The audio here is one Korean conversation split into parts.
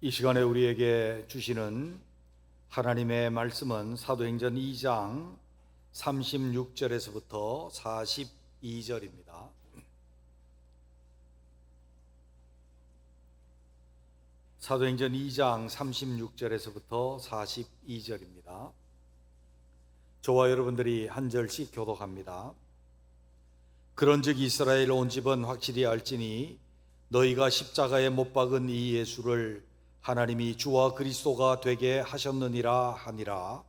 이 시간에 우리에게 주시는 하나님의 말씀은 사도행전 2장 36절에서부터 42절입니다. 사도행전 2장 36절에서부터 42절입니다. 저와 여러분들이 한 절씩 교독합니다. 그런즉 이스라엘 온 집은 확실히 알지니 너희가 십자가에 못 박은 이 예수를 하나님이 주와 그리스도가 되게 하셨느니라 하니라.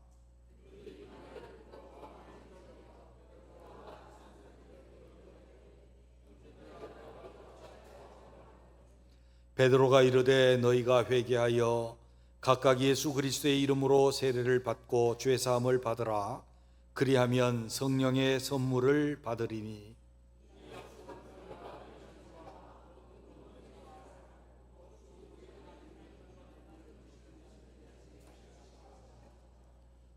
베드로가 이르되 너희가 회개하여 각각 예수 그리스도의 이름으로 세례를 받고 죄 사함을 받으라. 그리하면 성령의 선물을 받으리니.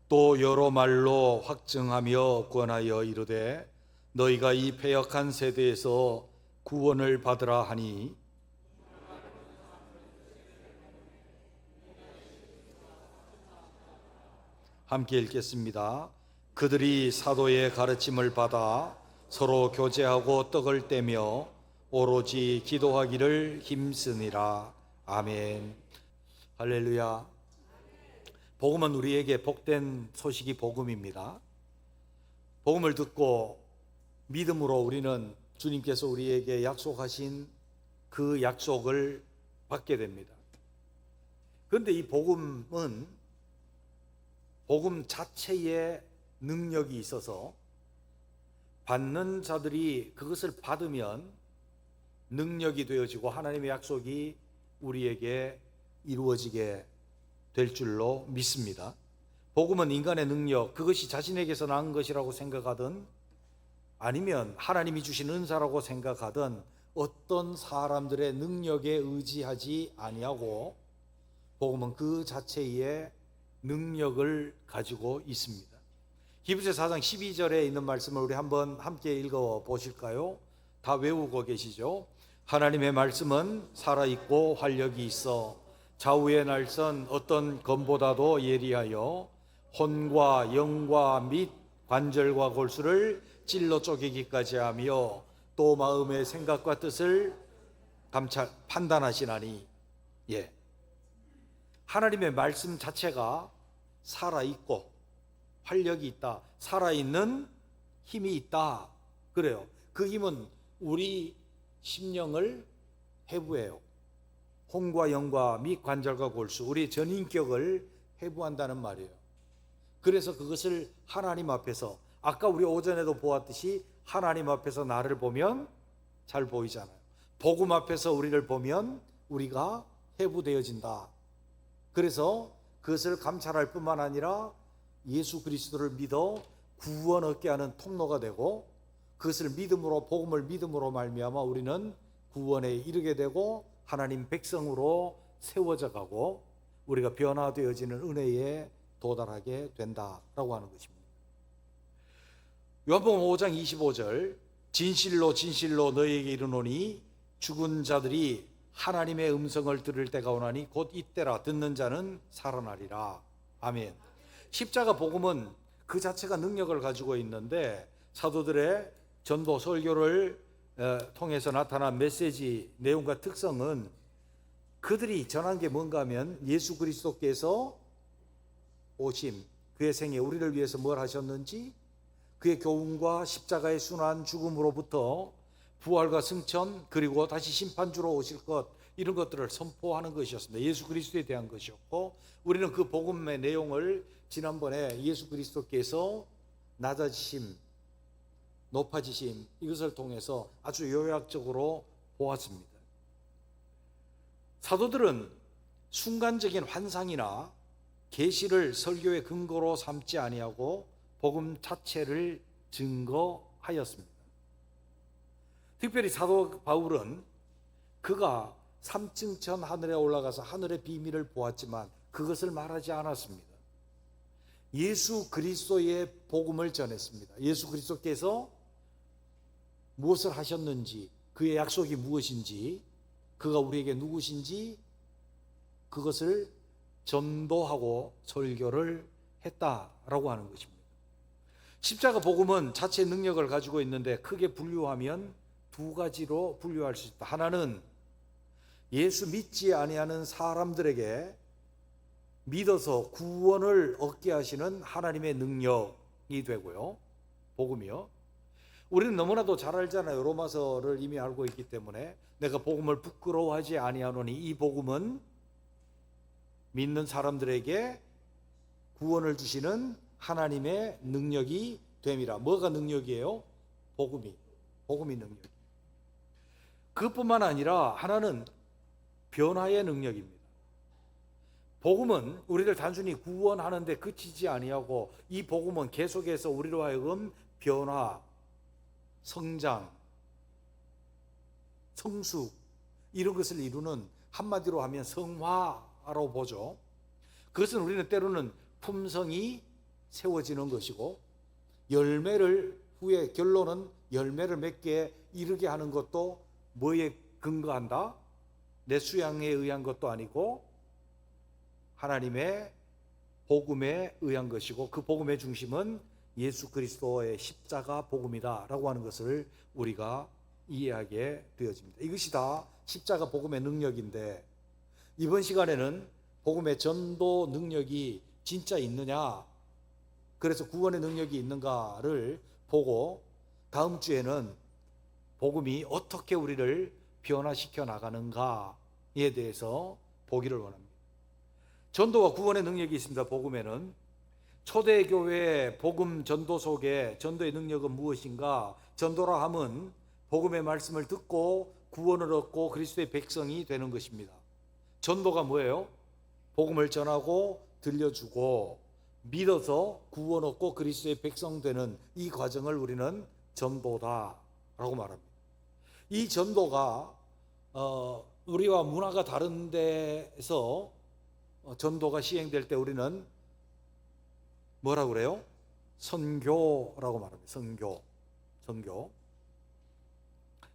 또 여러 말로 확증하며 권하여 이르되 너희가 이 패역한 세대에서 구원을 받으라 하니. 함께 읽겠습니다. 그들이 사도의 가르침을 받아 서로 교제하고 떡을 떼며 오로지 기도하기를 힘쓰니라. 아멘. 할렐루야. 복음은 우리에게 복된 소식이 복음입니다. 복음을 듣고 믿음으로 우리는 주님께서 우리에게 약속하신 그 약속을 받게 됩니다. 그런데 이 복음은 복음 자체에 능력이 있어서 받는 자들이 그것을 받으면 능력이 되어지고 하나님의 약속이 우리에게 이루어지게 될 줄로 믿습니다. 복음은 인간의 능력, 그것이 자신에게서 나은 것이라고 생각하든 아니면 하나님이 주신 은사라고 생각하든 어떤 사람들의 능력에 의지하지 아니하고 복음은 그 자체의 능력을 가지고 있습니다. 히브리서 4장 12절에 있는 말씀을 우리 한번 함께 읽어 보실까요? 다 외우고 계시죠? 하나님의 말씀은 살아있고 활력이 있어 좌우의 날선 어떤 검보다도 예리하여 혼과 영과 및 관절과 골수를 찔러 쪼개기까지 하며 또 마음의 생각과 뜻을 판단하시나니. 하나님의 말씀 자체가 살아있고 활력이 있다, 살아있는 힘이 있다, 그래요. 그 힘은 우리 심령을 해부해요. 혼과 영과 및 관절과 골수, 우리 전인격을 해부한다는 말이에요. 그래서 그것을 하나님 앞에서, 아까 우리 오전에도 보았듯이 하나님 앞에서 나를 보면 잘 보이잖아요. 복음 앞에서 우리를 보면 우리가 해부되어진다. 그래서 그것을 감찰할 뿐만 아니라 예수 그리스도를 믿어 구원 얻게 하는 통로가 되고, 그것을 믿음으로, 복음을 믿음으로 말미암아 우리는 구원에 이르게 되고 하나님 백성으로 세워져 가고 우리가 변화되어지는 은혜에 도달하게 된다라고 하는 것입니다. 요한복음 5장 25절, 진실로 진실로 너희에게 이르노니 죽은 자들이 하나님의 음성을 들을 때가 오나니 곧 이때라. 듣는 자는 살아나리라. 아멘. 십자가 복음은 그 자체가 능력을 가지고 있는데 사도들의 전도 설교를 통해서 나타난 메시지 내용과 특성은 그들이 전한 게 뭔가 하면 예수 그리스도께서 오심, 그의 생애 우리를 위해서 뭘 하셨는지, 그의 교훈과 십자가의 순환 죽음으로부터 부활과 승천, 그리고 다시 심판주로 오실 것, 이런 것들을 선포하는 것이었습니다. 예수 그리스도에 대한 것이었고, 우리는 그 복음의 내용을 지난번에 예수 그리스도께서 낮아지심, 높아지심, 이것을 통해서 아주 요약적으로 보았습니다. 사도들은 순간적인 환상이나 계시를 설교의 근거로 삼지 아니하고 복음 자체를 증거하였습니다. 특별히 사도 바울은 그가 3층 전 하늘에 올라가서 하늘의 비밀을 보았지만 그것을 말하지 않았습니다. 예수 그리스도의 복음을 전했습니다. 예수 그리스도께서 무엇을 하셨는지, 그의 약속이 무엇인지, 그가 우리에게 누구신지, 그 그것을 전도하고 설교를 했다라고 하는 것입니다. 십자가 복음은 자체 능력을 가지고 있는데 크게 분류하면 두 가지로 분류할 수 있다. 하나는 예수 믿지 아니하는 사람들에게 믿어서 구원을 얻게 하시는 하나님의 능력이 되고요. 복음이요. 우리는 너무나도 잘 알잖아요. 로마서를 이미 알고 있기 때문에 내가 복음을 부끄러워하지 아니하노니 이 복음은 믿는 사람들에게 구원을 주시는 하나님의 능력이 됨이라. 뭐가 능력이에요? 복음이 능력. 그것뿐만 아니라 하나는 변화의 능력입니다. 복음은 우리를 단순히 구원하는 데 그치지 아니하고 이 복음은 계속해서 우리로 하여금 변화, 성장, 성숙 이런 것을 이루는, 한마디로 하면 성화라고 보죠. 그것은 우리는 때로는 품성이 세워지는 것이고 열매를 후에 결론은 열매를 맺게 이르게 하는 것도 뭐에 근거한다? 내 수양에 의한 것도 아니고 하나님의 복음에 의한 것이고 그 복음의 중심은 예수 그리스도의 십자가 복음이다 라고 하는 것을 우리가 이해하게 되어집니다. 이것이 다 십자가 복음의 능력인데 이번 시간에는 복음의 전도 능력이 진짜 있느냐, 그래서 구원의 능력이 있는가를 보고 다음 주에는 복음이 어떻게 우리를 변화시켜 나가는가에 대해서 보기를 원합니다. 전도와 구원의 능력이 있습니다. 복음에는 초대교회 복음 전도 속에 전도의 능력은 무엇인가? 전도라 함은 복음의 말씀을 듣고 구원을 얻고 그리스도의 백성이 되는 것입니다. 전도가 뭐예요? 복음을 전하고 들려주고 믿어서 구원 얻고 그리스도의 백성 되는 이 과정을 우리는 전도다라고 말합니다. 이 전도가 우리와 문화가 다른 데서 전도가 시행될 때 우리는 뭐라고 그래요? 선교라고 말합니다. 선교.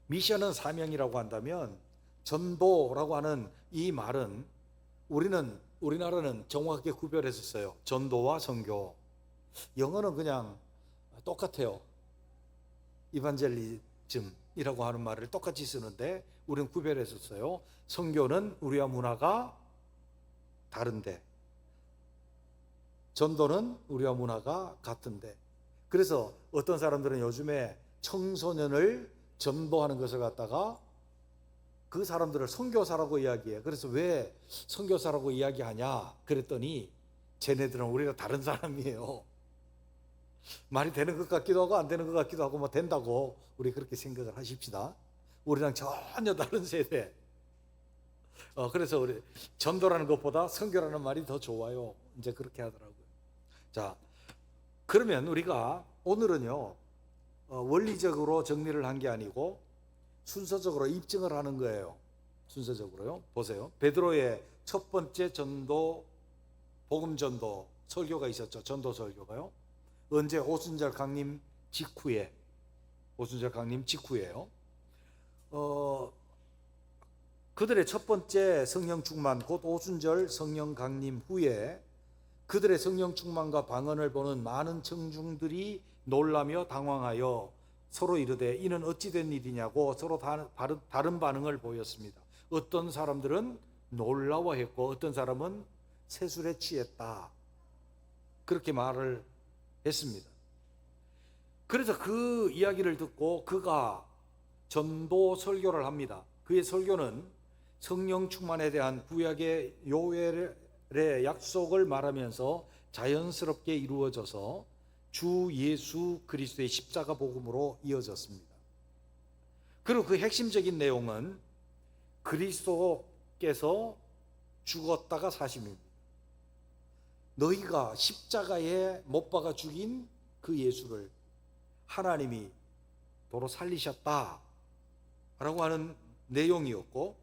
미션은 사명이라고 한다면 전도라고 하는 이 말은 우리나라는 정확하게 구별해서 써요. 전도와 선교. 영어는 그냥 똑같아요. 이반젤리즘이라고 하는 말을 똑같이 쓰는데 우리는 구별해서 써요. 선교는 우리와 문화가 다른데 전도는 우리와 문화가 같은데, 그래서 어떤 사람들은 요즘에 청소년을 전도하는 것을 갖다가 그 사람들을 선교사라고 이야기해. 그래서 왜 선교사라고 이야기하냐 그랬더니 쟤네들은 우리가 다른 사람이에요. 말이 되는 것 같기도 하고 안 되는 것 같기도 하고 뭐 된다고 우리 그렇게 생각을 하십시다. 우리랑 전혀 다른 세대. 그래서 우리 전도라는 것보다 선교라는 말이 더 좋아요. 이제 그렇게 하더라고요. 자, 그러면 우리가 오늘은요 원리적으로 정리를 한 게 아니고 순서적으로 입증을 하는 거예요. 순서적으로요. 보세요. 베드로의 첫 번째 전도, 복음 전도 설교가 있었죠. 전도 설교가요. 언제? 오순절 강림 직후에. 오순절 강림 직후에요. 그들의 첫 번째 성령 충만, 곧 오순절 성령 강림 후에 그들의 성령 충만과 방언을 보는 많은 청중들이 놀라며 당황하여 서로 이르되 이는 어찌 된 일이냐고 서로 다른 반응을 보였습니다. 어떤 사람들은 놀라워했고 어떤 사람은 세술에 취했다, 그렇게 말을 했습니다. 그래서 그 이야기를 듣고 그가 전도 설교를 합니다. 그의 설교는 성령 충만에 대한 구약의 요엘의 약속을 말하면서 자연스럽게 이루어져서 주 예수 그리스도의 십자가 복음으로 이어졌습니다. 그리고 그 핵심적인 내용은 그리스도께서 죽었다가 사심입니다. 너희가 십자가에 못 박아 죽인 그 예수를 하나님이 도로 살리셨다 라고 하는 내용이었고,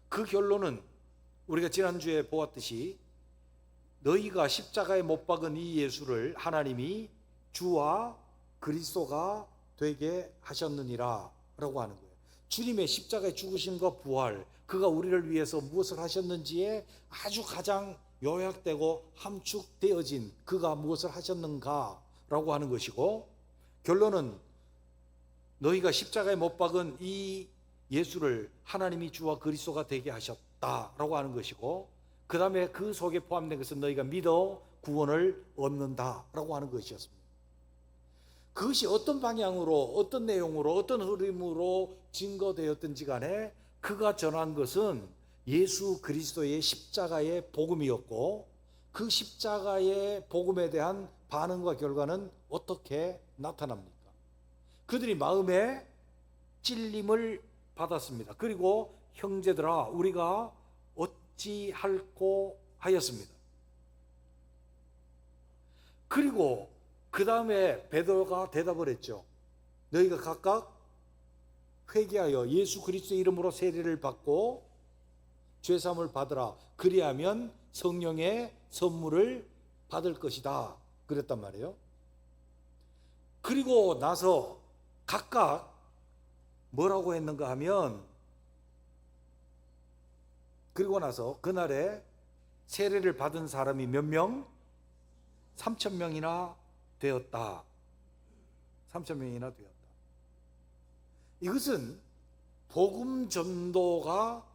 그 결론은 우리가 지난주에 보았듯이 너희가 십자가에 못 박은 이 예수를 하나님이 주와 그리스도가 되게 하셨느니라 라고 하는 거예요. 주님의 십자가에 죽으심과 부활, 그가 우리를 위해서 무엇을 하셨는지에 아주 가장 요약되고 함축되어진 그가 무엇을 하셨는가라고 하는 것이고, 결론은 너희가 십자가에 못 박은 이 예수를 하나님이 주와 그리스도가 되게 하셨다라고 하는 것이고, 그 다음에 그 속에 포함된 것은 너희가 믿어 구원을 얻는다라고 하는 것이었습니다. 그것이 어떤 방향으로, 어떤 내용으로, 어떤 흐름으로 증거되었든지 간에 그가 전한 것은 예수 그리스도의 십자가의 복음이었고, 그 십자가의 복음에 대한 반응과 결과는 어떻게 나타납니까? 그들이 마음에 찔림을 받았습니다. 그리고 형제들아, 우리가 어찌할꼬 하였습니다. 그리고 그 다음에 베드로가 대답을 했죠. 너희가 각각 회개하여 예수 그리스도의 이름으로 세례를 받고 죄사함을 받으라. 그리하면 성령의 선물을 받을 것이다. 그랬단 말이에요. 그리고 나서 각각 뭐라고 했는가 하면, 그리고 나서 그날에 세례를 받은 사람이 몇 명? 3,000명이나 되었다. 3,000명이나 되었다. 이것은 복음 전도가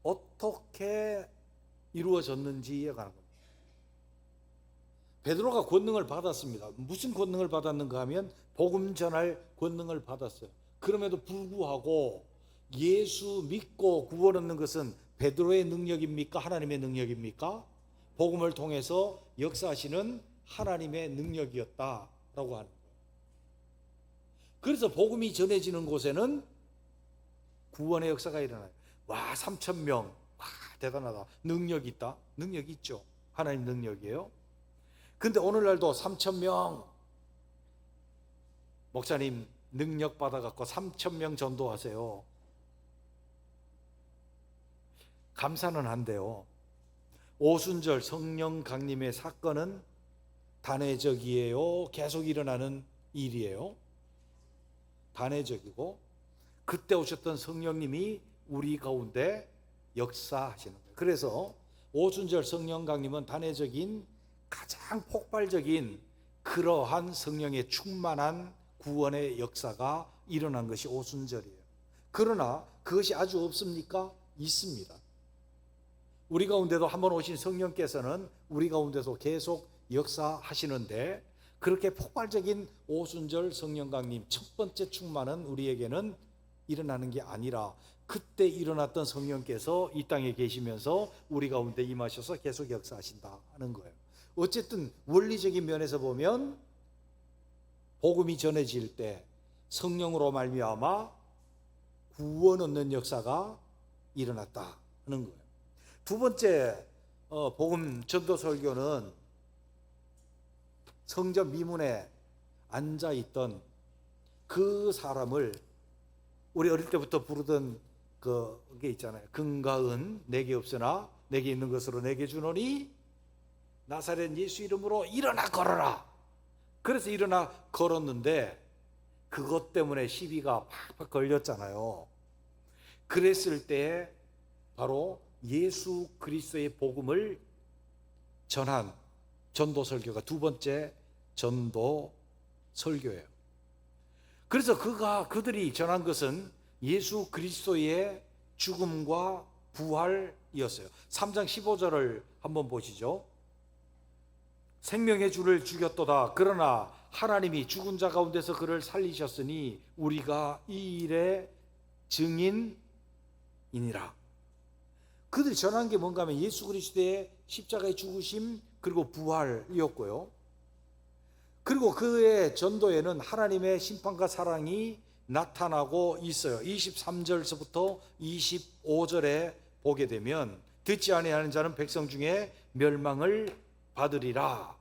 어떻게 이루어졌는지에 관한 겁니다. 베드로가 권능을 받았습니다. 무슨 권능을 받았는가 하면 복음 전할 권능을 받았어요. 그럼에도 불구하고 예수 믿고 구원 얻는 것은 베드로의 능력입니까? 하나님의 능력입니까? 복음을 통해서 역사하시는 하나님의 능력이었다라고 하는 거예요. 그래서 복음이 전해지는 곳에는 구원의 역사가 일어나요. 와, 3,000명, 와, 대단하다. 능력이 있다. 능력이 있죠. 하나님 능력이에요. 근데 오늘날도 3,000명 목사님 능력 받아갖고 3,000명 전도하세요. 감사는 한데요, 오순절 성령 강림의 사건은 단회적이에요? 계속 일어나는 일이에요? 단회적이고, 그때 오셨던 성령님이 우리 가운데 역사하시는 거예요. 그래서 오순절 성령 강림은 단회적인 가장 폭발적인 그러한 성령의 충만한 구원의 역사가 일어난 것이 오순절이에요. 그러나 그것이 아주 없습니까? 있습니다. 우리 가운데도 한번 오신 성령께서는 우리 가운데서 계속 역사하시는데, 그렇게 폭발적인 오순절 성령 강림 첫 번째 충만은 우리에게는 일어나는 게 아니라, 그때 일어났던 성령께서 이 땅에 계시면서 우리 가운데 임하셔서 계속 역사하신다 하는 거예요. 어쨌든 원리적인 면에서 보면 복음이 전해질 때 성령으로 말미암아 구원 얻는 역사가 일어났다 하는 거예요. 두 번째 복음 전도 설교는 성전 미문에 앉아있던 그 사람을, 우리 어릴 때부터 부르던 그게 있잖아요. 금과 은 내게 없으나 내게 있는 것으로 내게 주노니 나사렛 예수 이름으로 일어나 걸어라. 그래서 일어나 걸었는데 그것 때문에 시비가 팍팍 걸렸잖아요. 그랬을 때 바로 예수 그리스도의 복음을 전한 전도 설교가 두 번째 전도 설교예요. 그래서 그들이 전한 것은 예수 그리스도의 죽음과 부활이었어요. 3장 15절을 한번 보시죠. 생명의 주를 죽였도다. 그러나 하나님이 죽은 자 가운데서 그를 살리셨으니 우리가 이 일의 증인이니라. 그들이 전한 게 뭔가 하면 예수 그리스도의 십자가의 죽으심 그리고 부활이었고요. 그리고 그의 전도에는 하나님의 심판과 사랑이 나타나고 있어요. 23절서부터 25절에 보게 되면 듣지 아니하는 자는 백성 중에 멸망을 받으리라.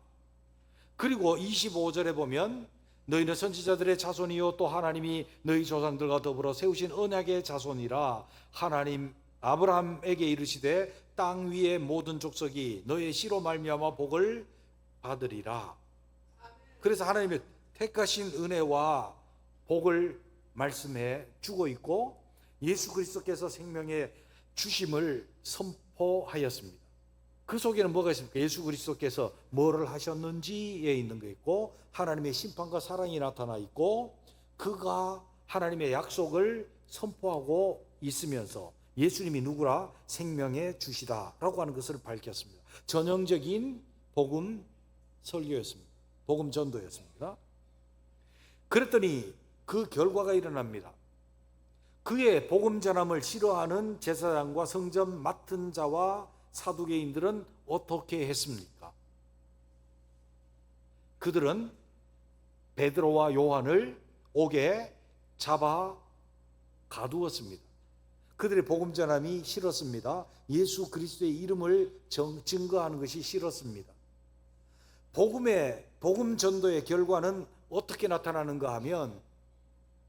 그리고 25절에 보면 너희는 선지자들의 자손이요 또 하나님이 너희 조상들과 더불어 세우신 언약의 자손이라. 하나님 아브라함에게 이르시되 땅 위의 모든 족속이 너의 씨로 말미암아 복을 받으리라. 그래서 하나님의 택하신 은혜와 복을 말씀해 주고 있고, 예수 그리스도께서 생명의 주심을 선포하였습니다. 그 속에는 뭐가 있습니까? 예수 그리스도께서 뭐를 하셨는지에 있는 거 있고, 하나님의 심판과 사랑이 나타나 있고, 그가 하나님의 약속을 선포하고 있으면서 예수님이 누구라? 생명의 주시다라고 하는 것을 밝혔습니다. 전형적인 복음 설교였습니다. 복음 전도였습니다. 그랬더니 그 결과가 일어납니다. 그의 복음 전함을 싫어하는 제사장과 성전 맡은 자와 사두개인들은 어떻게 했습니까? 그들은 베드로와 요한을 옥에 잡아 가두었습니다. 그들의 복음 전함이 싫었습니다. 예수 그리스도의 이름을 증거하는 것이 싫었습니다. 복음 전도의 결과는 어떻게 나타나는가 하면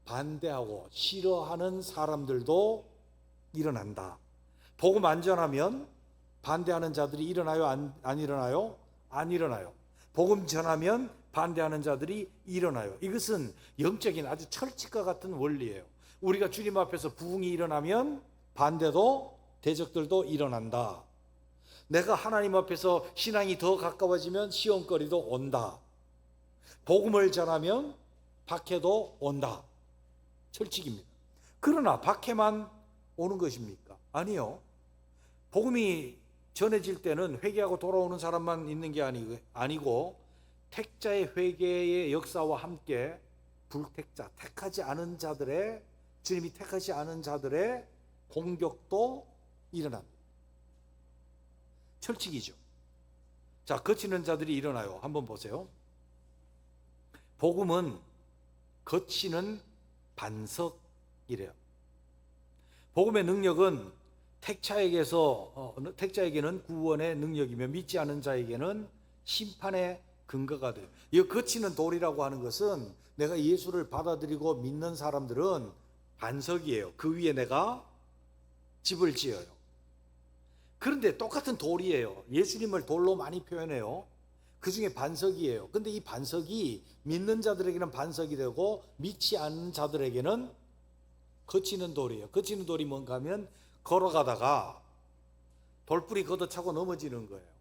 반대하고 싫어하는 사람들도 일어난다. 복음 안 전하면 반대하는 자들이 일어나요? 안 일어나요? 안 일어나요. 복음 전하면 반대하는 자들이 일어나요. 이것은 영적인 아주 철칙과 같은 원리예요. 우리가 주님 앞에서 부흥이 일어나면 반대도 대적들도 일어난다. 내가 하나님 앞에서 신앙이 더 가까워지면 시험거리도 온다. 복음을 전하면 박해도 온다. 철칙입니다. 그러나 박해만 오는 것입니까? 아니요. 복음이 전해질 때는 회개하고 돌아오는 사람만 있는 게 아니고 택자의 회개의 역사와 함께 불택자, 택하지 않은 자들의, 주님이 택하지 않은 자들의 공격도 일어납니다. 철칙이죠. 자, 거치는 자들이 일어나요. 한번 보세요. 복음은 거치는 반석이래요. 복음의 능력은 택자에게는 구원의 능력이며 믿지 않은 자에게는 심판의 근거가 돼요. 이 거치는 돌이라고 하는 것은 내가 예수를 받아들이고 믿는 사람들은 반석이에요. 그 위에 내가 집을 지어요. 그런데 똑같은 돌이에요. 예수님을 돌로 많이 표현해요. 그 중에 반석이에요. 근데 이 반석이 믿는 자들에게는 반석이 되고 믿지 않는 자들에게는 거치는 돌이에요. 거치는 돌이 뭔가 하면 걸어가다가 돌뿌리 걷어차고 넘어지는 거예요.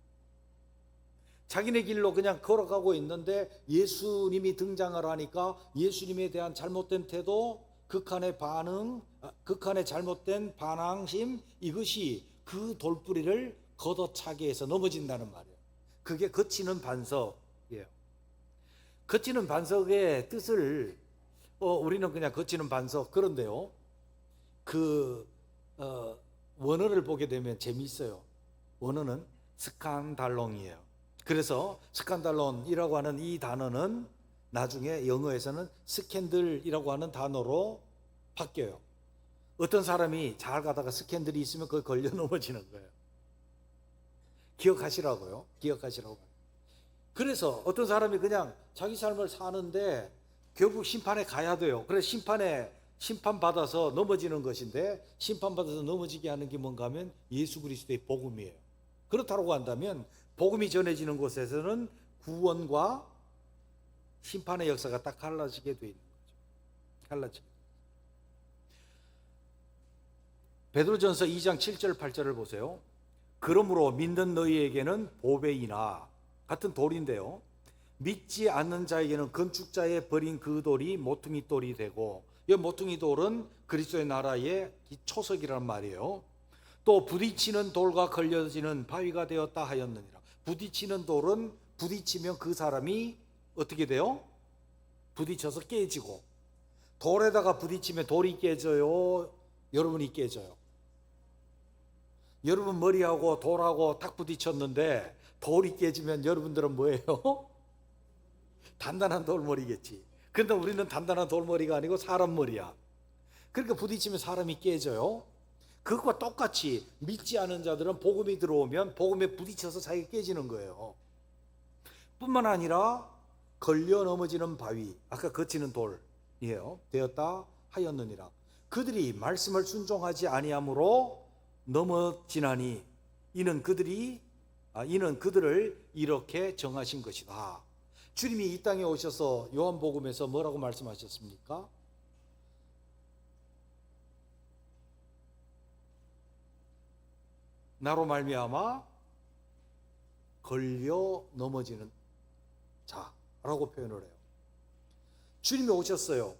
자기네 길로 그냥 걸어가고 있는데 예수님이 등장을 하니까 예수님에 대한 잘못된 태도, 극한의 반응, 극한의 잘못된 반항심, 이것이 그 돌뿌리를 걷어차게 해서 넘어진다는 말이에요. 그게 거치는 반석이에요. 거치는 반석의 뜻을 우리는 그냥 거치는 반석, 그런데요, 원어를 보게 되면 재미있어요. 원어는 스칸달론이에요. 그래서 스칸달론이라고 하는 이 단어는 나중에 영어에서는 스캔들이라고 하는 단어로 바뀌어요. 어떤 사람이 잘 가다가 스캔들이 있으면 그걸 걸려 넘어지는 거예요. 기억하시라고요. 기억하시라고. 그래서 어떤 사람이 그냥 자기 삶을 사는데 결국 심판에 가야 돼요. 그래서 심판받아서 넘어지는 것인데, 심판받아서 넘어지게 하는 게 뭔가 하면 예수 그리스도의 복음이에요. 그렇다고 한다면 복음이 전해지는 곳에서는 구원과 심판의 역사가 딱 갈라지게 돼 있는 거죠. 갈라지게. 베드로전서 2장 7절 8절을 보세요. 그러므로 믿는 너희에게는 보배이나, 같은 돌인데요, 믿지 않는 자에게는 건축자의 버린 그 돌이 모퉁이 돌이 되고, 이 모퉁이 돌은 그리스도의 나라의 초석이란 말이에요. 또 부딪히는 돌과 걸려지는 바위가 되었다 하였느니라. 부딪히는 돌은 부딪히면 그 사람이 어떻게 돼요? 부딪혀서 깨지고, 돌에다가 부딪히면 돌이 깨져요? 여러분이 깨져요? 여러분 머리하고 돌하고 딱 부딪혔는데 돌이 깨지면 여러분들은 뭐예요? 단단한 돌머리겠지. 그런데 우리는 단단한 돌머리가 아니고 사람 머리야. 그러니까 부딪히면 사람이 깨져요. 그것과 똑같이 믿지 않은 자들은 복음이 들어오면 복음에 부딪혀서 자기가 깨지는 거예요. 뿐만 아니라 걸려 넘어지는 바위, 아까 거치는 돌이에요. 되었다 하였느니라. 그들이 말씀을 순종하지 아니함으로 넘어지나니 이는 그들을 이렇게 정하신 것이다. 주님이 이 땅에 오셔서 요한복음에서 뭐라고 말씀하셨습니까? 나로 말미암아 걸려 넘어지는 자라고 표현을 해요. 주님이 오셨어요.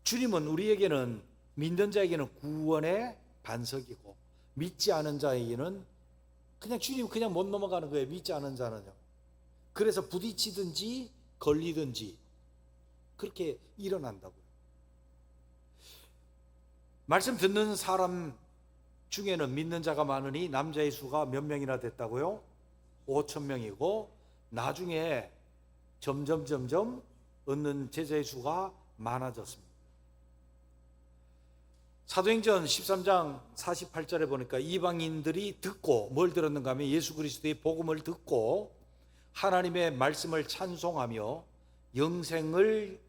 주님은 우리에게는, 믿는 자에게는 구원의 반석이고, 믿지 않은 자에게는 그냥 주님 그냥 못 넘어가는 거예요. 믿지 않은 자는요. 그래서 부딪히든지 걸리든지 그렇게 일어난다고요. 말씀 듣는 사람 중에는 믿는 자가 많으니 남자의 수가 몇 명이나 됐다고요? 5,000명이고 나중에 점점 얻는 제자의 수가 많아졌습니다. 사도행전 13장 48절에 보니까 이방인들이 듣고 뭘 들었는가 하면 예수 그리스도의 복음을 듣고 하나님의 말씀을 찬송하며 영생을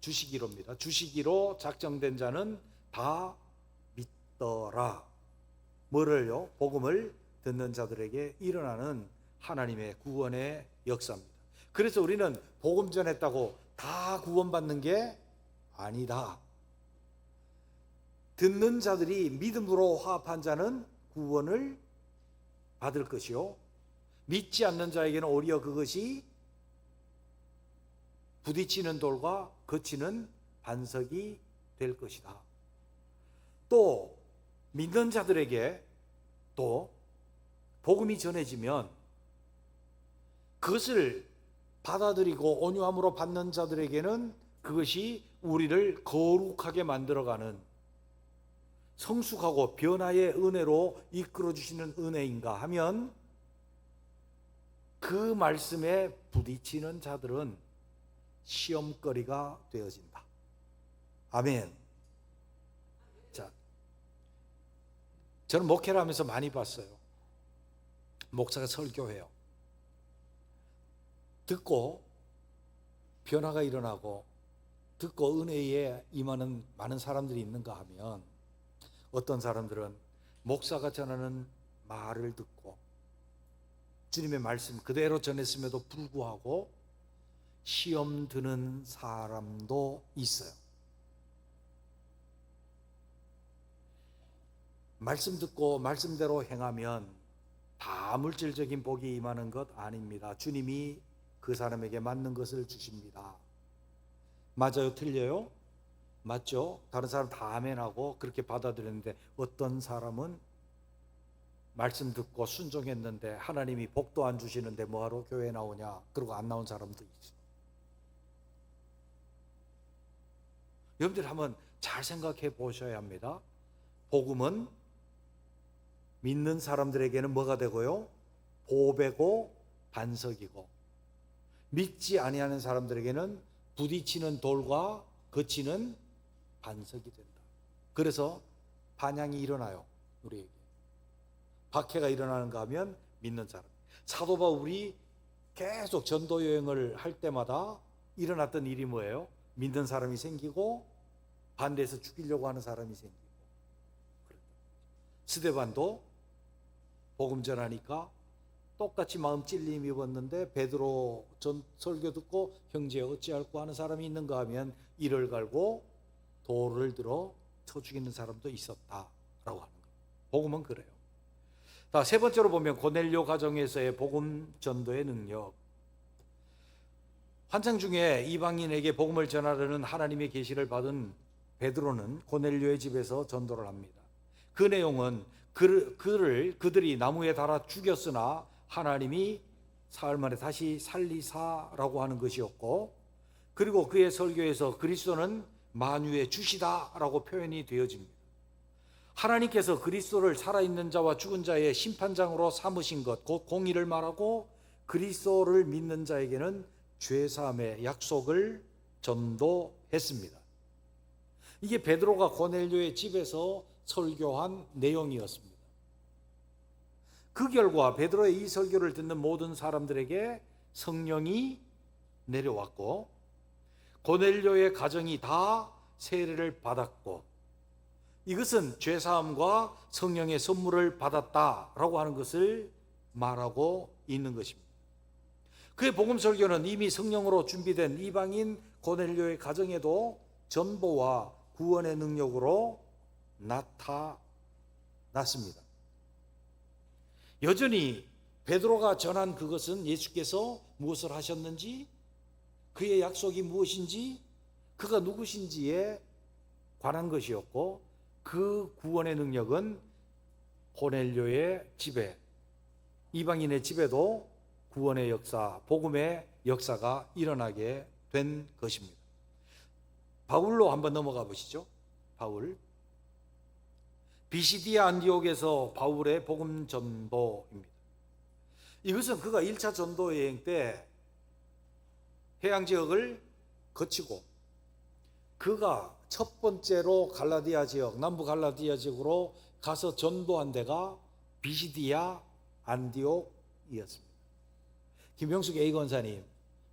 주시기로입니다. 주시기로 작정된 자는 다 믿더라. 뭐를요? 복음을 듣는 자들에게 일어나는 하나님의 구원의 역사입니다. 그래서 우리는 복음 전했다고 다 구원받는 게 아니다. 듣는 자들이 믿음으로 화합한 자는 구원을 받을 것이요, 믿지 않는 자에게는 오히려 그것이 부딪히는 돌과 거치는 반석이 될 것이다. 또 믿는 자들에게 또 복음이 전해지면 그것을 받아들이고 온유함으로 받는 자들에게는 그것이 우리를 거룩하게 만들어가는 성숙하고 변화의 은혜로 이끌어 주시는 은혜인가 하면 그 말씀에 부딪히는 자들은 시험거리가 되어진다. 아멘. 자, 저는 목회를 하면서 많이 봤어요. 목사가 설교해요. 듣고 변화가 일어나고 듣고 은혜에 임하는 많은 사람들이 있는가 하면 어떤 사람들은 목사가 전하는 말을 듣고 주님의 말씀 그대로 전했음에도 불구하고 시험 드는 사람도 있어요. 말씀 듣고 말씀대로 행하면 다 물질적인 복이 임하는 것 아닙니다. 주님이 그 사람에게 맞는 것을 주십니다. 맞아요? 틀려요? 맞죠? 다른 사람 다 아멘하고 그렇게 받아들였는데 어떤 사람은 말씀 듣고 순종했는데 하나님이 복도 안 주시는데 뭐하러 교회 나오냐 그러고 안 나온 사람도 있죠. 여러분들 한번 잘 생각해 보셔야 합니다. 복음은 믿는 사람들에게는 뭐가 되고요? 보배고 반석이고, 믿지 아니하는 사람들에게는 부딪히는 돌과 거치는 반석이 된다. 그래서 반향이 일어나요. 우리에게 박해가 일어나는가 하면 믿는 사람. 사도 바울이 계속 전도 여행을 할 때마다 일어났던 일이 뭐예요? 믿는 사람이 생기고 반대해서 죽이려고 하는 사람이 생기고. 스데반도 복음 전하니까 똑같이 마음 찔림 입었는데 베드로 전 설교 듣고 형제 어찌할꼬 하는 사람이 있는가 하면 이를 갈고 돌을 들어 쳐 죽이는 사람도 있었다라고 하는 거예요. 복음은 그래요. 자, 세 번째로 보면 고넬료 가정에서의 복음 전도의 능력. 환상 중에 이방인에게 복음을 전하려는 하나님의 계시를 받은 베드로는 고넬료의 집에서 전도를 합니다. 그 내용은 그들이 나무에 달아 죽였으나 하나님이 사흘 만에 다시 살리사라고 하는 것이었고, 그리고 그의 설교에서 그리스도는 만유의 주시다라고 표현이 되어집니다. 하나님께서 그리스도를 살아있는 자와 죽은 자의 심판장으로 삼으신 것, 곧 공의를 말하고 그리스도를 믿는 자에게는 죄사함의 약속을 전도했습니다. 이게 베드로가 고넬료의 집에서 설교한 내용이었습니다. 그 결과 베드로의 이 설교를 듣는 모든 사람들에게 성령이 내려왔고 고넬료의 가정이 다 세례를 받았고, 이것은 죄사함과 성령의 선물을 받았다라고 하는 것을 말하고 있는 것입니다. 그의 복음 설교는 이미 성령으로 준비된 이방인 고넬료의 가정에도 전보와 구원의 능력으로 나타났습니다. 났습니다. 여전히 베드로가 전한 그것은 예수께서 무엇을 하셨는지, 그의 약속이 무엇인지, 그가 누구신지에 관한 것이었고, 그 구원의 능력은 고넬료의 집에, 이방인의 집에도 구원의 역사, 복음의 역사가 일어나게 된 것입니다. 바울로 한번 넘어가 보시죠. 바울. 비시디아 안디옥에서 바울의 복음 전도입니다. 이것은 그가 1차 전도 여행 때 해양 지역을 거치고, 그가 첫 번째로 갈라디아 지역, 남부 갈라디아 지역으로 가서 전도한 데가 비시디아 안디옥이었습니다. 김영숙 A 권사님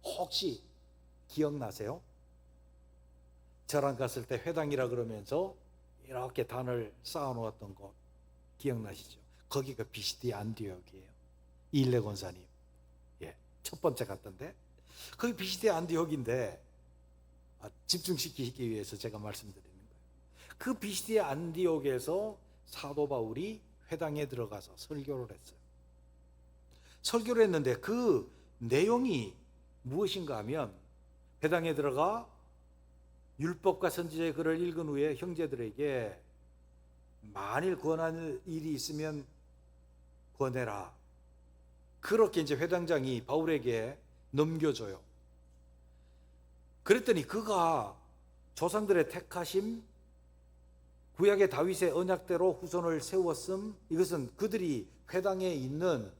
혹시 기억나세요? 저랑 갔을 때 회당이라 그러면서 이렇게 단을 쌓아놓았던 곳 기억나시죠? 거기가 비시디아 안디옥이에요. 이일레 권사님, 첫 번째 갔던데 거기 비시디아 안디옥인데, 집중시키기 위해서 제가 말씀드리는 거예요. 그 비시디아 안디옥에서 사도 바울이 회당에 들어가서 설교를 했어요. 설교를 했는데 그 내용이 무엇인가 하면, 회당에 들어가 율법과 선지자의 글을 읽은 후에 형제들에게 만일 권할 일이 있으면 권해라. 그렇게 이제 회당장이 바울에게 넘겨줘요. 그랬더니 그가 조상들의 택하심, 구약의 다윗의 언약대로 후손을 세웠음, 이것은 그들이 회당에 있는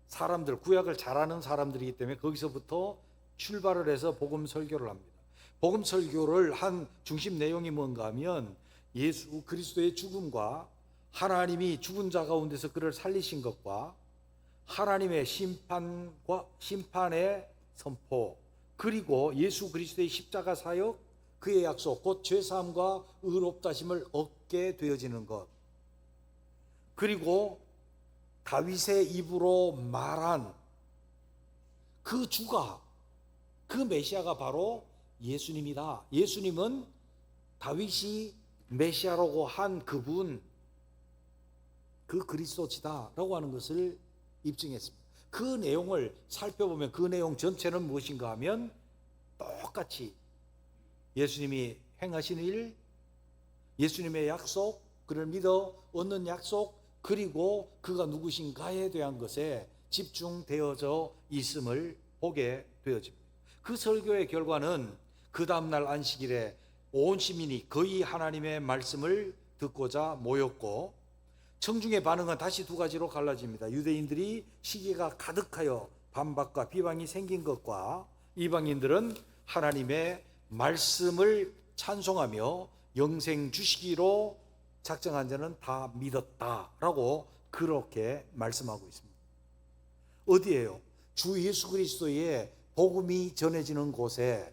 사람들, 구약을 잘 아는 사람들이기 때문에 거기서부터 출발을 해서 복음 설교를 합니다. 복음 설교를 한 중심 내용이 뭔가 하면, 예수 그리스도의 죽음과 하나님이 죽은 자 가운데서 그를 살리신 것과 하나님의 심판의 선포, 그리고 예수 그리스도의 십자가 사역, 그의 약속, 곧 죄사함과 의롭다심을 얻게 되어지는 것, 그리고 다윗의 입으로 말한 그 주가, 그 메시아가 바로 예수님이다. 예수님은 다윗이 메시아라고 한 그분, 그 그리스도지다 라고 하는 것을 입증했습니다. 그 내용을 살펴보면 그 내용 전체는 무엇인가 하면, 똑같이 예수님이 행하신 일, 예수님의 약속, 그를 믿어 얻는 약속, 그리고 그가 누구신가에 대한 것에 집중되어져 있음을 보게 되어집니다. 그 설교의 결과는 그 다음날 안식일에 온 시민이 거의 하나님의 말씀을 듣고자 모였고, 청중의 반응은 다시 두 가지로 갈라집니다. 유대인들이 시기가 가득하여 반박과 비방이 생긴 것과, 이방인들은 하나님의 말씀을 찬송하며 영생 주시기로 작정한 자는 다 믿었다라고 그렇게 말씀하고 있습니다. 어디예요? 주 예수 그리스도의 복음이 전해지는 곳에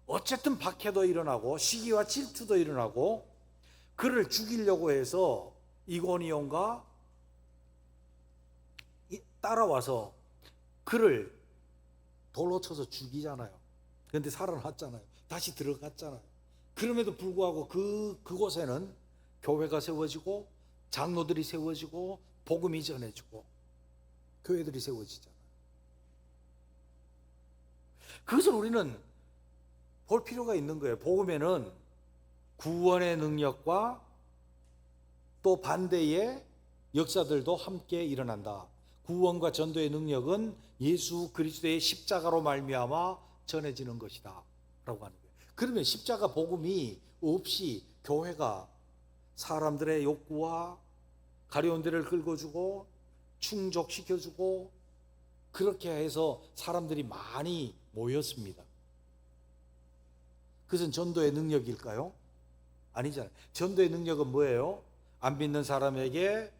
어쨌든 박해도 일어나고 시기와 질투도 일어나고, 그를 죽이려고 해서 이고니온과 따라와서 그를 돌로 쳐서 죽이잖아요. 그런데 살아났잖아요. 다시 들어갔잖아요. 그럼에도 불구하고 그곳에는 교회가 세워지고, 장로들이 세워지고, 복음이 전해지고, 교회들이 세워지잖아요. 그것을 우리는 볼 필요가 있는 거예요. 복음에는 구원의 능력과 또 반대의 역사들도 함께 일어난다. 구원과 전도의 능력은 예수 그리스도의 십자가로 말미암아 전해지는 것이다 라고 하는 거예요. 그러면 십자가 복음이 없이 교회가 사람들의 욕구와 가려운 데를 긁어주고 충족시켜주고 그렇게 해서 사람들이 많이 모였습니다. 그것은 전도의 능력일까요? 아니잖아요. 전도의 능력은 뭐예요? 안 믿는 사람에게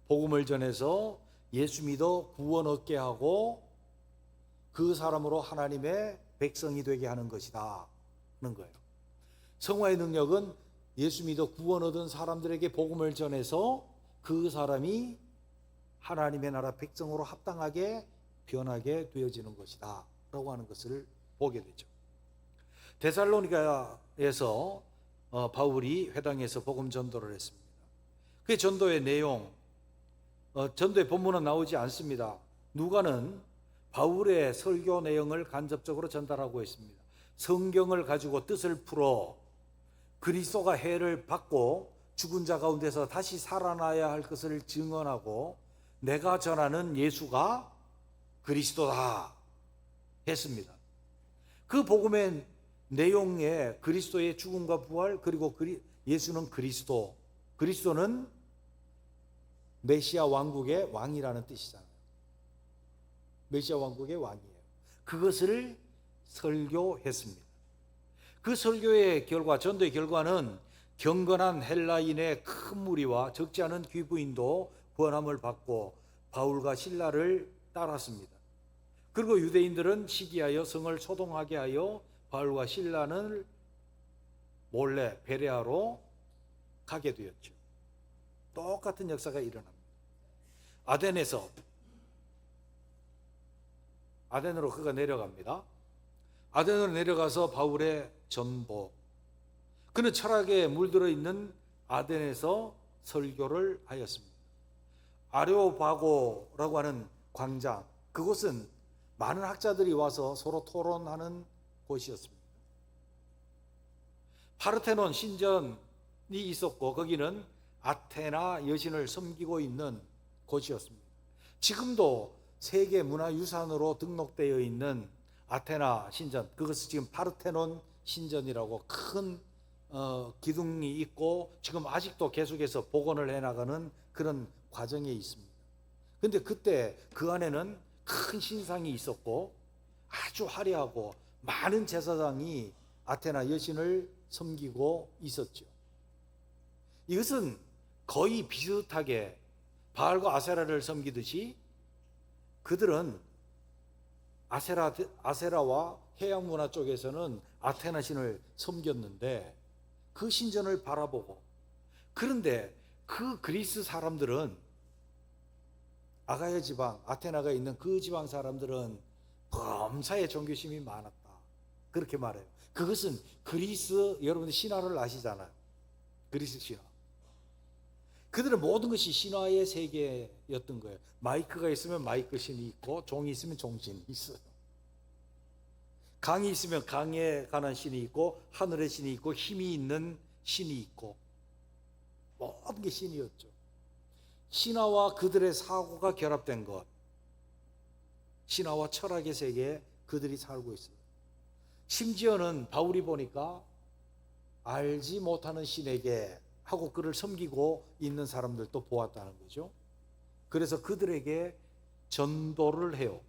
복음을 전해서 예수 믿어 구원 얻게 하고 그 사람으로 하나님의 백성이 되게 하는 것이다 하는 거예요. 성화의 능력은 예수 믿어 구원 얻은 사람들에게 복음을 전해서 그 사람이 하나님의 나라 백성으로 합당하게 변하게 되어지는 것이다 라고 하는 것을 보게 되죠. 데살로니가에서 바울이 회당에서 복음 전도를 했습니다. 그 전도의 내용, 전도의 본문은 나오지 않습니다. 누가는 바울의 설교 내용을 간접적으로 전달하고 있습니다. 성경을 가지고 뜻을 풀어 그리스도가 해를 받고 죽은 자 가운데서 다시 살아나야 할 것을 증언하고 내가 전하는 예수가 그리스도다 했습니다. 그 복음의 내용에 그리스도의 죽음과 부활, 그리고 예수는 그리스도, 그리스도는 메시아 왕국의 왕이라는 뜻이잖아요. 메시아 왕국의 왕이에요. 그것을 설교했습니다. 그 설교의 결과, 전도의 결과는 경건한 헬라인의 큰 무리와 적지 않은 귀부인도 구원함을 받고 바울과 실라를 따랐습니다. 그리고 유대인들은 시기하여 성을 소동하게 하여 바울과 실라는 몰래 베레아로 가게 되었죠. 똑같은 역사가 일어납니다. 아덴으로 그가 내려갑니다. 아덴으로 내려가서 바울의 전보, 그는 철학에 물들어 있는 아덴에서 설교를 하였습니다. 아레오바고라고 하는 광장, 그곳은 많은 학자들이 와서 서로 토론하는 곳이었습니다. 파르테논 신전이 있었고 거기는 아테나 여신을 섬기고 있는 곳이었습니다. 지금도 세계 문화유산으로 등록되어 있는 아테나 신전, 그것은 지금 파르테논 신전이라고 큰 기둥이 있고 지금 아직도 계속해서 복원을 해나가는 그런 과정에 있습니다. 그런데 그때 그 안에는 큰 신상이 있었고 아주 화려하고 많은 제사장이 아테나 여신을 섬기고 있었죠. 이것은 거의 비슷하게 바알과 아세라를 섬기듯이 그들은 아세라와 해양 문화 쪽에서는 아테나 신을 섬겼는데 그 신전을 바라보고, 그런데 그 그리스 사람들은, 아가야 지방, 아테나가 있는 그 지방 사람들은 범사에 종교심이 많았다, 그렇게 말해요. 그것은 그리스, 여러분들 신화를 아시잖아요. 그리스 신화. 그들은 모든 것이 신화의 세계였던 거예요. 마이크가 있으면 마이크 신이 있고 종이 있으면 종신이 있어요. 강이 있으면 강에 관한 신이 있고 하늘의 신이 있고 힘이 있는 신이 있고 모든 게 신이었죠. 신화와 그들의 사고가 결합된 것, 신화와 철학의 세계에 그들이 살고 있어요. 심지어는 바울이 보니까 알지 못하는 신에게 하고 그를 섬기고 있는 사람들도 보았다는 거죠. 그래서 그들에게 전도를 해요.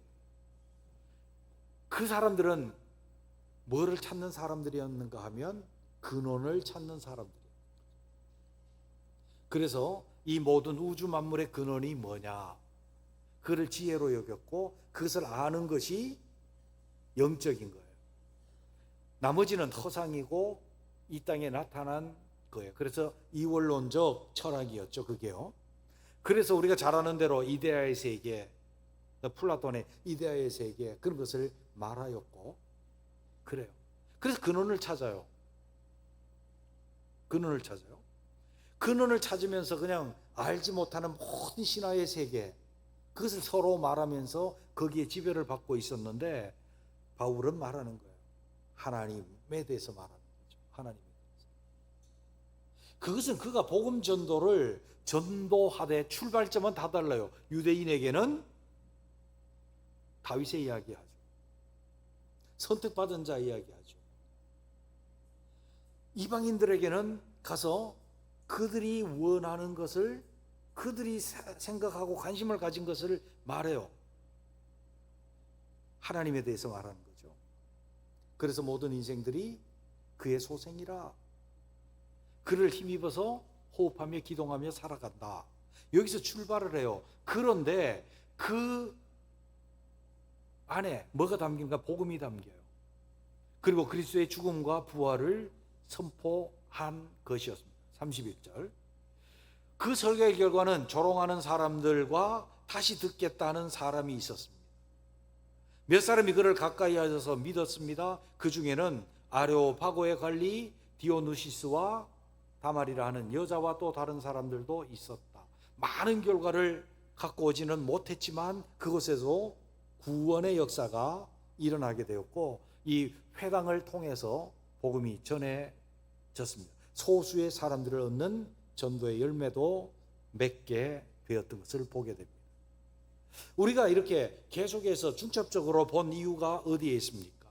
그 사람들은 뭐를 찾는 사람들이었는가 하면 근원을 찾는 사람들이에요. 그래서 이 모든 우주 만물의 근원이 뭐냐, 그를 지혜로 여겼고 그것을 아는 것이 영적인 거예요. 나머지는 허상이고 이 땅에 나타난 거예요. 그래서 이원론적 철학이었죠, 그게요. 그래서 우리가 잘 아는 대로 이데아의 세계, 플라톤의 이데아의 세계, 그런 것을 말하였고 그래요. 그래서 근원을 찾아요. 근원을 찾아요. 근원을 찾으면서 그냥 알지 못하는 모든 신화의 세계, 그것을 서로 말하면서 거기에 지배를 받고 있었는데 바울은 말하는 거예요. 하나님에 대해서 말하는 거죠. 하나님에 대해서. 그것은 그가 복음 전도를 전도하되 출발점은 다 달라요. 유대인에게는 다윗의 이야기하죠. 선택받은 자 이야기하죠. 이방인들에게는 가서 그들이 원하는 것을, 그들이 생각하고 관심을 가진 것을 말해요. 하나님에 대해서 말하는 거죠. 그래서 모든 인생들이 그의 소생이라, 그를 힘입어서 호흡하며 기동하며 살아간다. 여기서 출발을 해요. 그런데 그 안에 뭐가 담긴가? 복음이 담겨요. 그리고 그리스도의 죽음과 부활을 선포한 것이었습니다. 31절. 그 설교의 결과는 조롱하는 사람들과 다시 듣겠다는 사람이 있었습니다. 몇 사람이 그를 가까이 하셔서 믿었습니다. 그 중에는 아레오파고의 관리 디오누시스와 다말이라 하는 여자와 또 다른 사람들도 있었다. 많은 결과를 갖고 오지는 못했지만 그곳에서 구원의 역사가 일어나게 되었고, 이 회당을 통해서 복음이 전해졌습니다. 소수의 사람들을 얻는 전도의 열매도 맺게 되었던 것을 보게 됩니다. 우리가 이렇게 계속해서 중첩적으로 본 이유가 어디에 있습니까?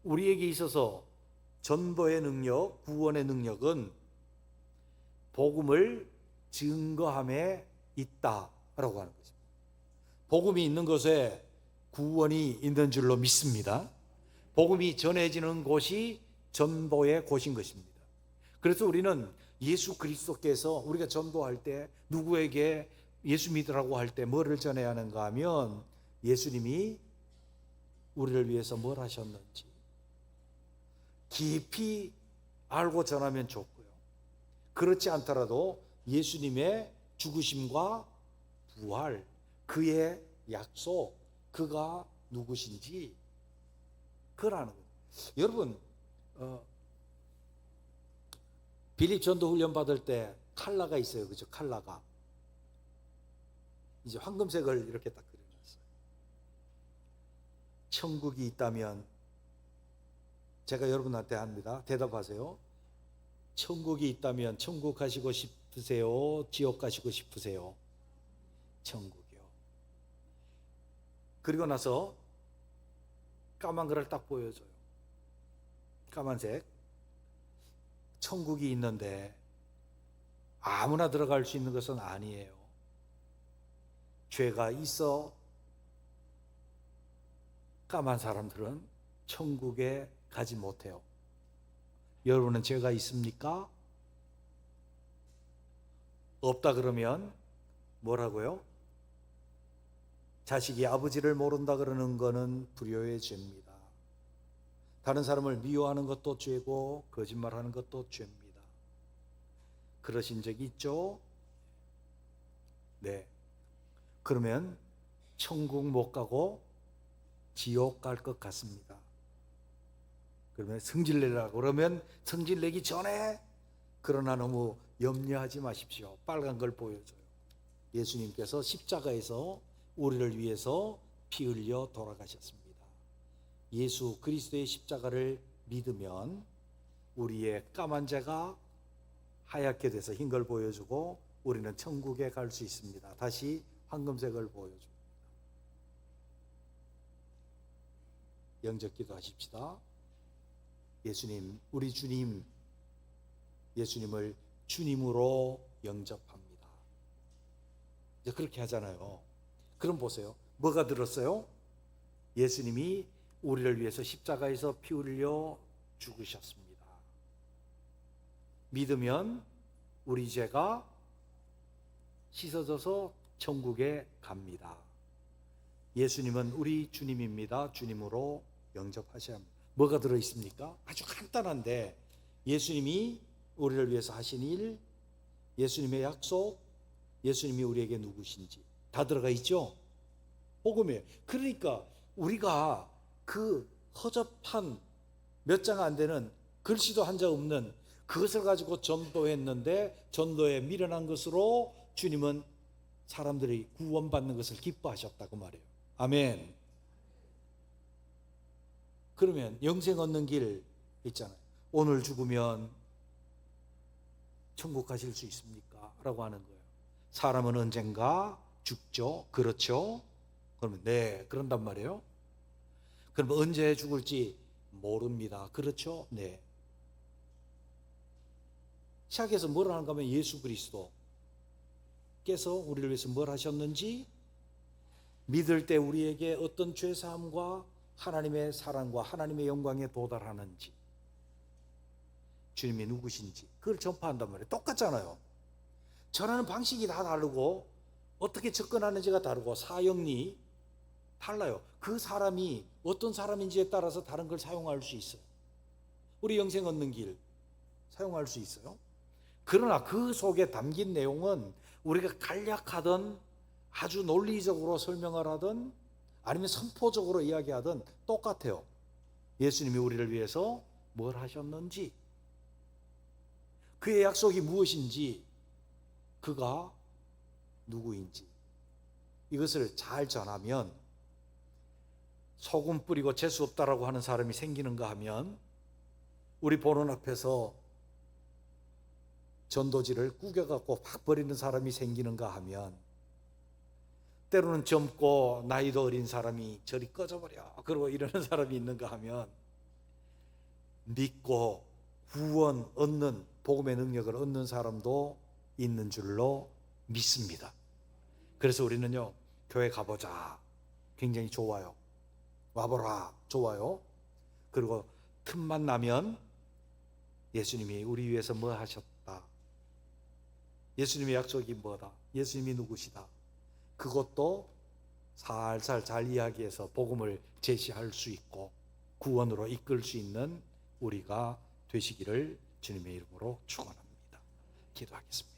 우리에게 있어서 전도의 능력, 구원의 능력은 복음을 증거함에 있다라고 하는 것입니다. 복음이 있는 곳에 구원이 있는 줄로 믿습니다. 복음이 전해지는 곳이 전도의 곳인 것입니다. 그래서 우리는 예수 그리스도께서 우리가 전도할 때 누구에게 예수 믿으라고 할 때 뭐를 전해야 하는가 하면 예수님이 우리를 위해서 뭘 하셨는지 깊이 알고 전하면 좋고요. 그렇지 않더라도 예수님의 죽으심과 부활, 그의 약속, 그가 누구신지 그걸 아는 거예요. 여러분, 빌립 전도 훈련 받을 때 칼라가 있어요. 그죠? 칼라가. 이제 황금색을 이렇게 딱 그려놨어요. 천국이 있다면, 제가 여러분한테 합니다. 대답하세요. 천국이 있다면 천국 가시고 싶으세요? 지옥 가시고 싶으세요? 천국이요. 그리고 나서 까만 거를 딱 보여줘요. 까만색. 천국이 있는데 아무나 들어갈 수 있는 것은 아니에요. 죄가 있어 까만 사람들은 천국에 가지 못해요. 여러분은 죄가 있습니까? 없다 그러면 뭐라고요? 자식이 아버지를 모른다 그러는 것은 불효의 죄입니다. 다른 사람을 미워하는 것도 죄고 거짓말하는 것도 죄입니다. 그러신 적이 있죠? 네. 그러면 천국 못 가고 지옥 갈 것 같습니다. 그러면 성질 내라고 그러면 성질 내기 전에, 그러나 너무 염려하지 마십시오. 빨간 걸 보여줘요. 예수님께서 십자가에서 우리를 위해서 피 흘려 돌아가셨습니다. 예수 그리스도의 십자가를 믿으면 우리의 까만 죄가 하얗게 돼서 흰 걸 보여주고 우리는 천국에 갈 수 있습니다. 다시 황금색을 보여줍니다. 영접 기도하십시다. 예수님, 우리 주님, 예수님을 주님으로 영접합니다. 이제 그렇게 하잖아요. 그럼 보세요. 뭐가 들었어요? 예수님이 우리를 위해서 십자가에서 피 흘려 죽으셨습니다. 믿으면 우리 죄가 씻어져서 천국에 갑니다. 예수님은 우리 주님입니다. 주님으로 영접하셔야 합니다. 뭐가 들어있습니까? 아주 간단한데, 예수님이 우리를 위해서 하신 일, 예수님의 약속, 예수님이 우리에게 누구신지 다 들어가 있죠? 복음이에요. 그러니까 우리가 그 허접한 몇 장 안 되는, 글씨도 한 장 없는 그것을 가지고 전도했는데, 전도에 미련한 것으로 주님은 사람들이 구원받는 것을 기뻐하셨다고 말해요. 아멘. 그러면 영생 얻는 길 있잖아요. 오늘 죽으면 천국 가실 수 있습니까? 라고 하는 거예요. 사람은 언젠가 죽죠. 그렇죠? 그러면 네, 그런단 말이에요. 그럼 언제 죽을지 모릅니다. 그렇죠? 네. 시작해서 뭘 하는가 하면 예수 그리스도께서 우리를 위해서 뭘 하셨는지, 믿을 때 우리에게 어떤 죄사함과 하나님의 사랑과 하나님의 영광에 도달하는지, 주님이 누구신지 그걸 전파한단 말이에요. 똑같잖아요. 전하는 방식이 다 다르고 어떻게 접근하는지가 다르고 사역이 달라요. 그 사람이 어떤 사람인지에 따라서 다른 걸 사용할 수 있어요. 우리 영생 얻는 길 사용할 수 있어요. 그러나 그 속에 담긴 내용은 우리가 간략하든 아주 논리적으로 설명을 하든 아니면 선포적으로 이야기하든 똑같아요. 예수님이 우리를 위해서 뭘 하셨는지, 그의 약속이 무엇인지, 그가 누구인지 이것을 잘 전하면, 소금 뿌리고 재수 없다라고 하는 사람이 생기는가 하면, 우리 보는 앞에서 전도지를 구겨갖고 팍 버리는 사람이 생기는가 하면, 때로는 젊고 나이도 어린 사람이 저리 꺼져버려 그러고 이러는 사람이 있는가 하면, 믿고 구원 얻는, 복음의 능력을 얻는 사람도 있는 줄로 믿습니다. 그래서 우리는요, 교회 가보자, 굉장히 좋아요. 와보라, 좋아요. 그리고 틈만 나면 예수님이 우리 위해서 뭐 하셨다, 예수님의 약속이 뭐다, 예수님이 누구시다, 그것도 살살 잘 이야기해서 복음을 제시할 수 있고 구원으로 이끌 수 있는 우리가 되시기를 주님의 이름으로 축원합니다. 기도하겠습니다.